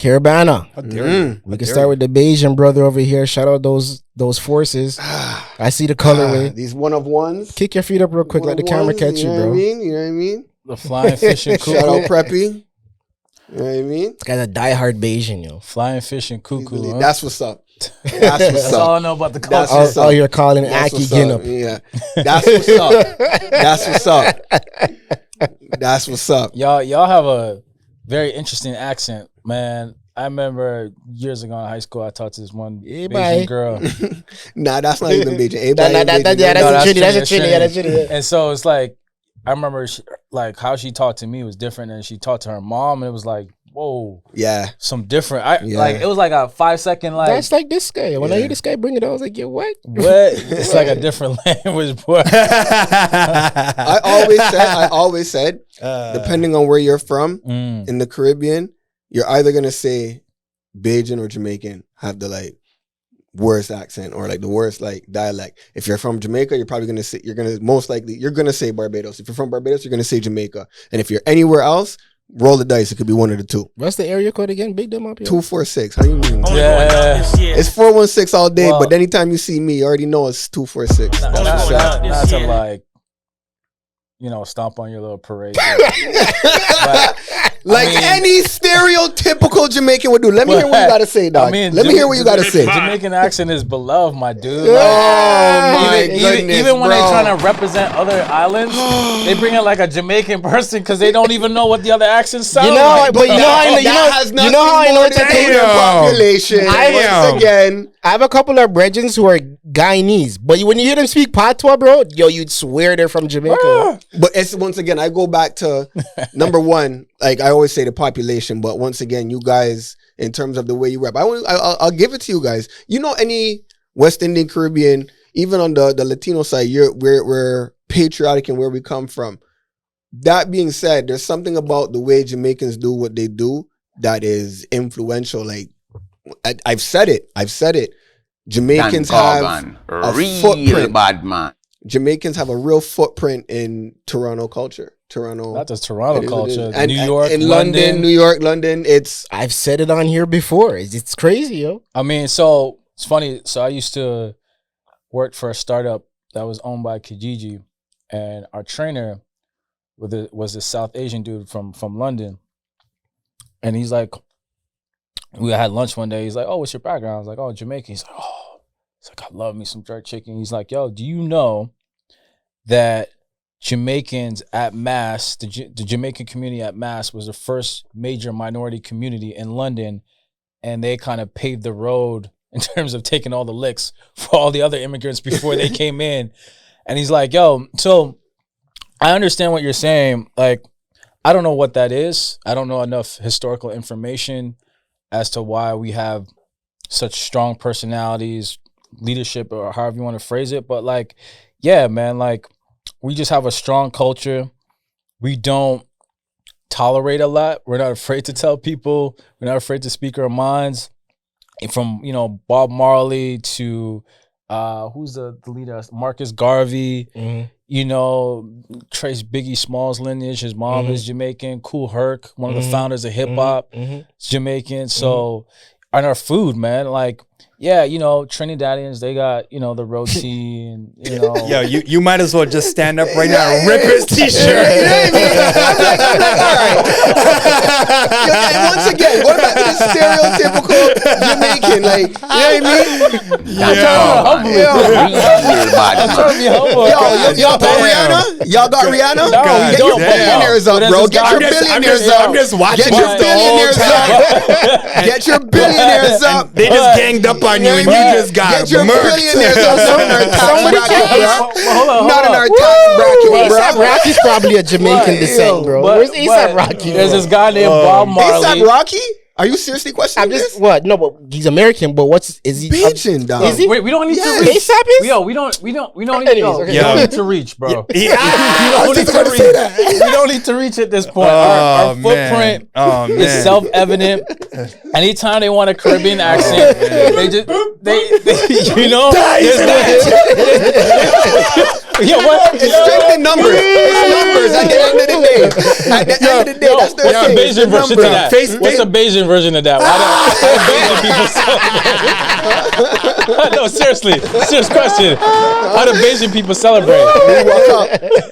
Caravana. We can start with the Bajan brother over here. Shout out those forces. I see the colorway. These one of ones. Kick your feet up real quick. Let the camera catch you, bro. You know what I mean? The flying fish and cuckoo. Shout out Preppy. You know what I mean? This guy's a diehard Bajan, yo. Flying fish and cuckoo. Huh? That's what's up. That's all I know about the culture. Oh, you're calling Aki Ginnup. Yeah. That's what's up. That's what's up. That's what's up. Y'all have a very interesting accent, man. I remember years ago in high school, I talked to this one Bajan girl. Nah, that's not even Bajan. That's a Trinity. And so it's like, I remember like how she talked to me was different than she talked to her mom, and it was like, whoa, yeah, some different. Like it was like a 5-second like. That's like this guy. When I hear this guy bring it, I was like, yo, what? It's like a different language, boy. I always said, depending on where you're from in the Caribbean, you're either gonna say Bajan or Jamaican have the like worst accent or like the worst like dialect. If you're from Jamaica, you're probably gonna say most likely say Barbados. If you're from Barbados, you're gonna say Jamaica. And if you're anywhere else, roll the dice. It could be one of the two. What's the area code again? Big them up here. 246. How you mean? Yeah, it's 416 all day. But anytime you see me, you already know it's 246. Not to like, stomp on your little parade. But, any stereotypical Jamaican would do. Let me hear what you gotta say, dog. Let me hear what you gotta say. Jamaican accent is beloved, my dude. Even when they're trying to represent other islands, they bring in like a Jamaican person because they don't even know what the other accents sound like. But you know how I know it's a population. Once again, I have a couple of brethren who are Guyanese, but when you hear them speak patois, bro, you'd swear they're from Jamaica. But it's once again, I go back to number one. Like I always say, the population. But once again, you guys, in terms of the way you rap, I'll give it to you guys. You know, any West Indian, Caribbean, even on the Latino side, we're patriotic in where we come from. That being said, there's something about the way Jamaicans do what they do that is influential. Like I've said it. Jamaicans have a footprint. Bad man. Jamaicans have a real footprint in Toronto culture. Not just Toronto culture. And New York, in London. New York, London. I've said it on here before. It's crazy, yo. I mean, so it's funny. So I used to work for a startup that was owned by Kijiji, and our trainer was a South Asian dude from London. And he's like, we had lunch one day. He's like, "Oh, what's your background?" I was like, "Oh, Jamaican." He's like, "Oh," it's like, "I love me some jerk chicken." He's like, "Yo, do you know that Jamaicans at Mass, the Jamaican community at Mass was the first major minority community in London, and they kind of paved the road in terms of taking all the licks for all the other immigrants before they came in." And he's like, "Yo, so I understand what you're saying. Like, I don't know what that is. I don't know enough historical information as to why we have such strong personalities, leadership, or however you want to phrase it. But like, yeah, man, like, we just have a strong culture. We don't tolerate a lot. We're not afraid to tell people. We're not afraid to speak our minds. And from, Bob Marley to who's the leader? Marcus Garvey. Mm-hmm. Trace Biggie Smalls' lineage. His mom is Jamaican. Kool Herc, one of the founders of hip hop, is Jamaican. So, and our food, man, like, yeah, Trinidadians, they got, the roti and, Yo, you might as well just stand up right now and rip his t-shirt. I'm like, all right. Once again, what about the stereotypical Jamaican? Like, you know what I mean? I'm trying to be humble. Y'all got Rihanna? Y'all got Rihanna? No, get your billionaires up, bro. Get your billionaires up. I'm just watching Get your billionaires up. Get your billionaires up. They just ganged up on you and you just got Get your murked. billionaires up. Not in our tax bracket, bro. A$AP Rocky's probably a Jamaican descent, bro. Where's A$AP Rocky? There's this guy named Bob Marley. A$AP Rocky? Are you seriously questioning this? What? No, but he's American. But is he? Bajan, dog. Is he? Wait, we don't need to reach. A$AP is? Yo, we don't need to reach, bro. We don't need to reach at this point. Our footprint is self-evident. Anytime they want a Caribbean accent, they Yo, what? It's strictly numbers. It's numbers at the end of the day. At the end of the day, that's their What's the thing. Bajan version to that? Face- What's the Bajan version of that? How do Bajan people celebrate? No, seriously. Serious question. How do Bajan people celebrate? We walk up.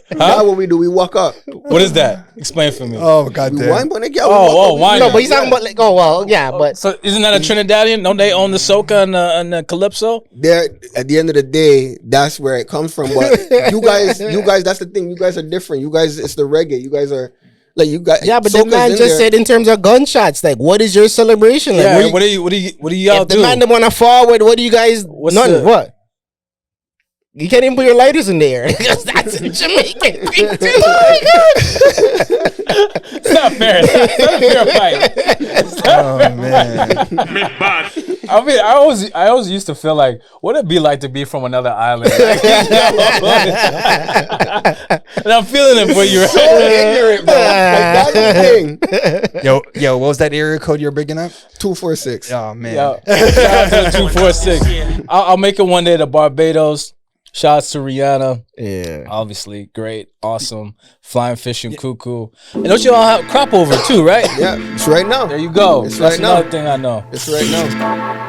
That's what we do. We walk up. What is that? Explain for me. Oh god We damn. wine on the girl. Oh, wine. No, but he's talking about like, oh well, yeah, but So isn't that a Trinidadian? Don't they own the soca and the calypso? There, at the end of the day, that's where it comes from. But you guys, that's the thing. You guys are different. You guys, it's the reggae. You guys are like you guys. yeah, but the soca's man in just there. said in terms of gunshots, like, what is your celebration? Like, Yeah. what do you- What do y'all if the do? man that wanna forward, what do you guys? What's None. the- What? You can't even put your lighters in the air because that's a Jamaican thing too. It's not fair. It's not a fair fight. It's not Oh fair. man. I mean, I always used to feel like, what would it be like to be from another island? Like, and I'm feeling it for you. So ignorant, bro. Like, that's the thing. Yo, what was that area code you're bringing up? 246. Oh man. Yo, shout out to the 246. I'll make it one day to Barbados. Shout out to Rihanna. Yeah. Obviously, great, awesome. Flying fish and cuckoo. And don't you all have crop over too, right? Yeah, it's right now. There you go. It's That's right now. another thing I know. It's right now.